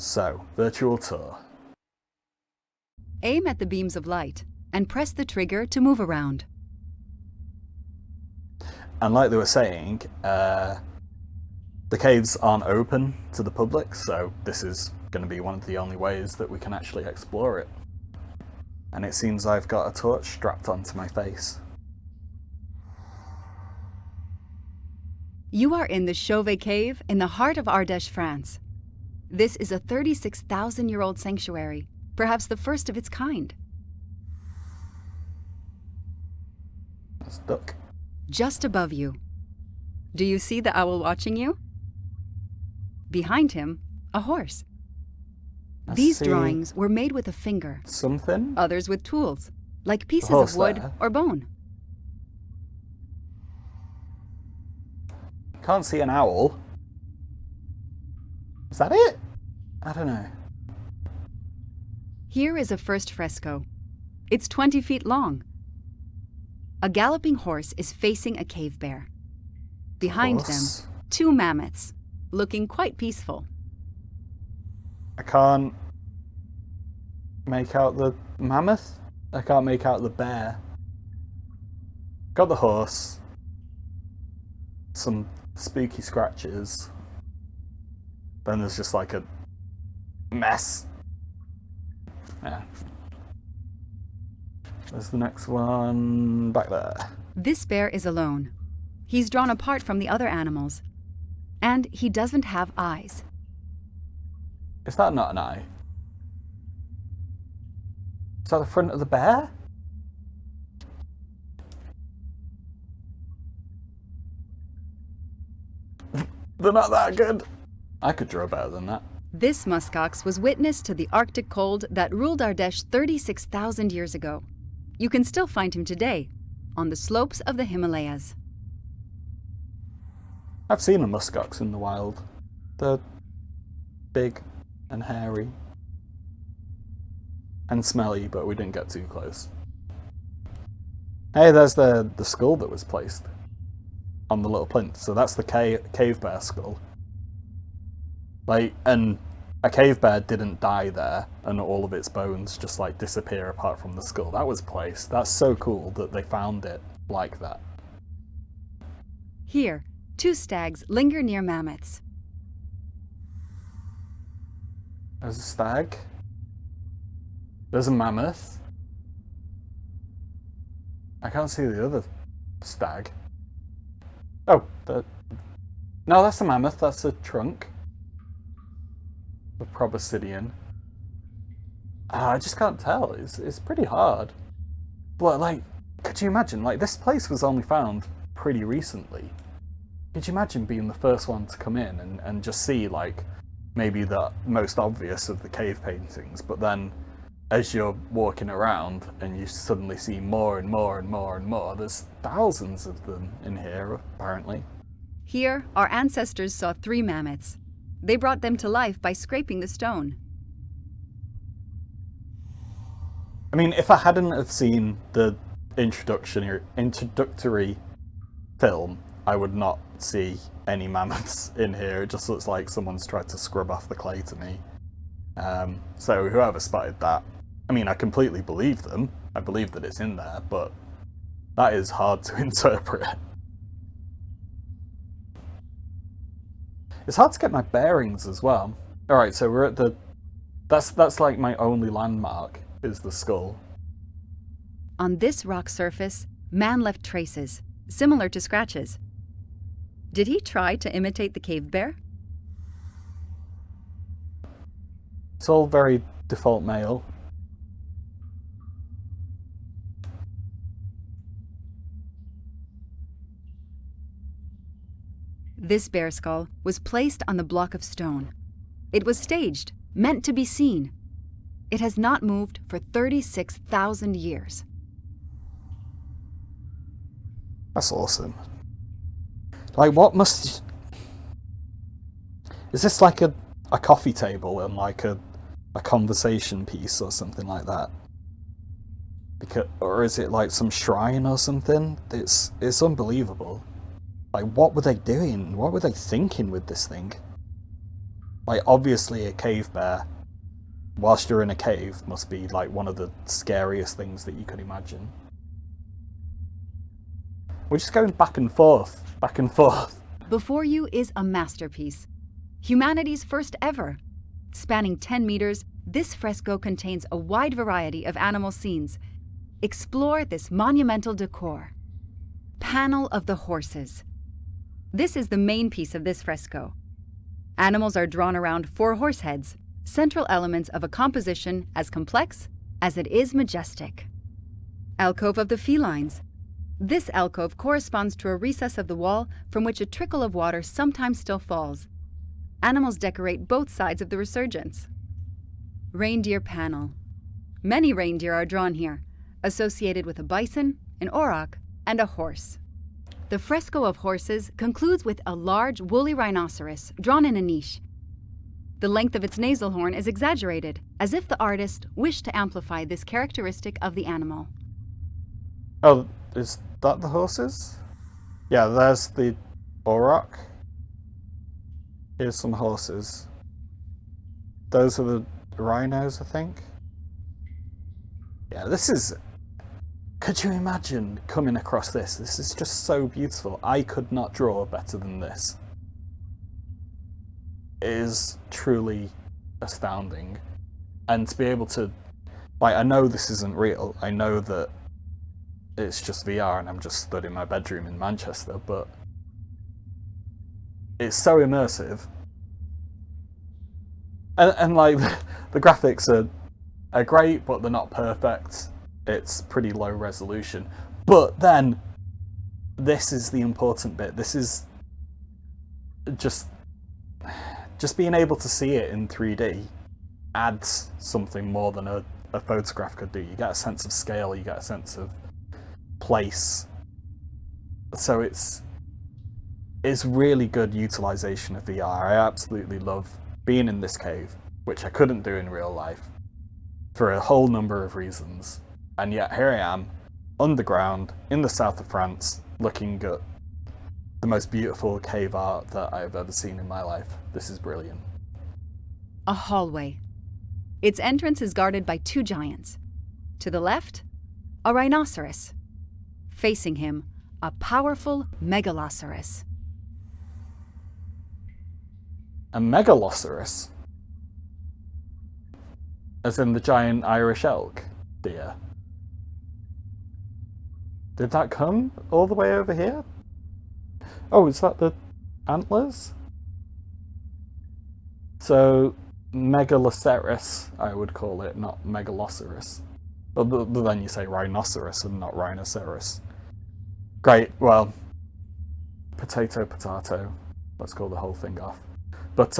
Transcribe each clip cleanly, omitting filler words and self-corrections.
So, virtual tour. Aim at the beams of light and press the trigger to move around. And like they were saying, the caves aren't open to the public, so this is going to be one of the only ways that we can actually explore it. And it seems I've got a torch strapped onto my face. You are in the Chauvet cave in the heart of Ardèche, France. This is a 36,000-year-old sanctuary, perhaps the first of its kind. That's a duck. Just above you. Do you see the owl watching you? Behind him, a horse. These drawings were made with a finger. Something? Others with tools, like pieces of wood or bone. Can't see an owl. Is that it? I don't know. Here is a first fresco. It's 20 feet long. A galloping horse is facing a cave bear. Behind them, two mammoths, looking quite peaceful. I can't make out the mammoth. I can't make out the bear. Got the horse. Some spooky scratches. Then there's just like a mess. Yeah. There's the next one back there. This bear is alone. He's drawn apart from the other animals. And he doesn't have eyes. Is that not an eye? Is that the front of the bear? They're not that good. I could draw better than that. This muskox was witness to the Arctic cold that ruled Ardèche 36,000 years ago. You can still find him today, on the slopes of the Himalayas. I've seen a muskox in the wild. They're big and hairy. And smelly, but we didn't get too close. Hey, there's the skull that was placed on the little plinth. So that's the cave bear skull. Like, and a cave bear didn't die there, and all of its bones just like disappear apart from the skull. That was placed. That's so cool that they found it like that. Here, two stags linger near mammoths. There's a stag. There's a mammoth. I can't see the other stag. Oh, no, that's a mammoth. That's a trunk. The proboscidean. I just can't tell. It's pretty hard. But like, could you imagine? Like, this place was only found pretty recently. Could you imagine being the first one to come in and just see like maybe the most obvious of the cave paintings, but then as you're walking around and you suddenly see more and more and more and more, there's thousands of them in here apparently. Here, our ancestors saw 3 mammoths. They brought them to life by scraping the stone. I mean, if I hadn't have seen the introductory film, I would not see any mammoths in here. It just looks like someone's tried to scrub off the clay to me. So whoever spotted that, I mean, I completely believe them. I believe that it's in there, but that is hard to interpret. It's hard to get my bearings as well. Alright, so we're at the... That's like my only landmark, is the skull. On this rock surface, man left traces, similar to scratches. Did he try to imitate the cave bear? It's all very default male. This bear skull was placed on the block of stone. It was staged, meant to be seen. It has not moved for 36,000 years. That's awesome. Like, what must... Is this like a coffee table and like a conversation piece or something like that? Or is it like some shrine or something? It's unbelievable. Like, what were they doing? What were they thinking with this thing? Like, obviously a cave bear, whilst you're in a cave, must be like one of the scariest things that you could imagine. We're just going back and forth, back and forth. Before you is a masterpiece. Humanity's first ever. Spanning 10 meters, this fresco contains a wide variety of animal scenes. Explore this monumental decor. Panel of the Horses. This is the main piece of this fresco. Animals are drawn around 4 horse heads, central elements of a composition as complex as it is majestic. Alcove of the Felines. This alcove corresponds to a recess of the wall from which a trickle of water sometimes still falls. Animals decorate both sides of the resurgence. Reindeer panel. Many reindeer are drawn here, associated with a bison, an auroch, and a horse. The fresco of horses concludes with a large woolly rhinoceros drawn in a niche. The length of its nasal horn is exaggerated, as if the artist wished to amplify this characteristic of the animal. Oh, is that the horses? Yeah, there's the auroch. Here's some horses. Those are the rhinos, I think. Yeah, this is... Could you imagine coming across this? This is just so beautiful. I could not draw better than this. It is truly astounding. And to be able to... Like, I know this isn't real. I know that it's just VR and I'm just stood in my bedroom in Manchester, but it's so immersive. And like, the graphics are great, but they're not perfect. It's pretty low resolution. But then, this is the important bit. This is just being able to see it in 3D adds something more than a photograph could do. You get a sense of scale, you get a sense of place. So it's really good utilization of VR. I absolutely love being in this cave, which I couldn't do in real life for a whole number of reasons. And yet here I am, underground, in the south of France, looking at the most beautiful cave art that I've ever seen in my life. This is brilliant. A hallway. Its entrance is guarded by 2 giants. To the left, a rhinoceros. Facing him, a powerful megaloceros. A megaloceros? As in the giant Irish elk deer? Did that come all the way over here? Oh, is that the antlers? So, megaloceros, I would call it, not megaloceros. But then you say rhinoceros and not rhinoceros. Great, well, potato, potato. Let's call the whole thing off. But,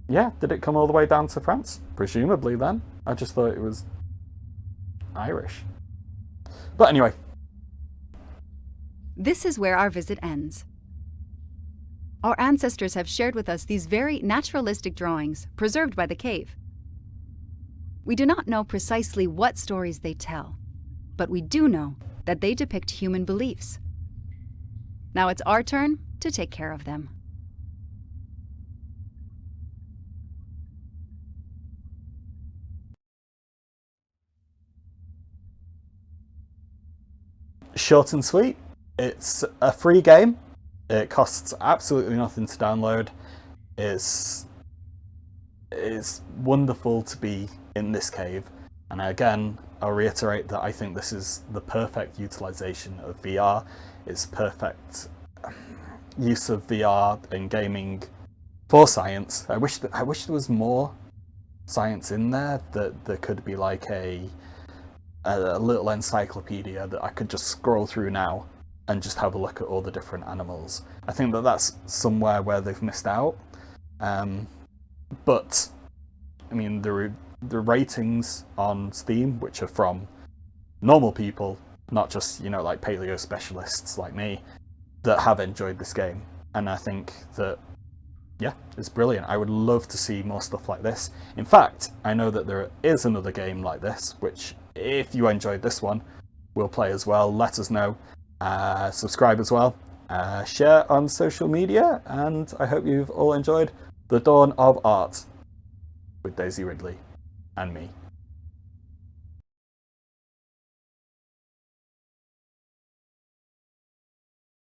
yeah, did it come all the way down to France? Presumably then. I just thought it was Irish. But anyway. This is where our visit ends. Our ancestors have shared with us these very naturalistic drawings preserved by the cave. We do not know precisely what stories they tell, but we do know that they depict human beliefs. Now it's our turn to take care of them. Short and sweet. It's a free game. It costs absolutely nothing to download. It's wonderful to be in this cave. And again, I'll reiterate that I think this is the perfect utilization of VR. It's perfect use of VR in gaming for science. I wish there was more science in there, that there could be like a little encyclopedia that I could just scroll through now and just have a look at all the different animals. I think that that's somewhere where they've missed out. But I mean, the ratings on Steam, which are from normal people, not just, you know, like paleo specialists like me, that have enjoyed this game. And I think that, yeah, it's brilliant. I would love to see more stuff like this. In fact, I know that there is another game like this, which, if you enjoyed this one, we'll play as well. Let us know. Subscribe as well. Share on social media, and I hope you've all enjoyed The Dawn of Art with Daisy Ridley and me.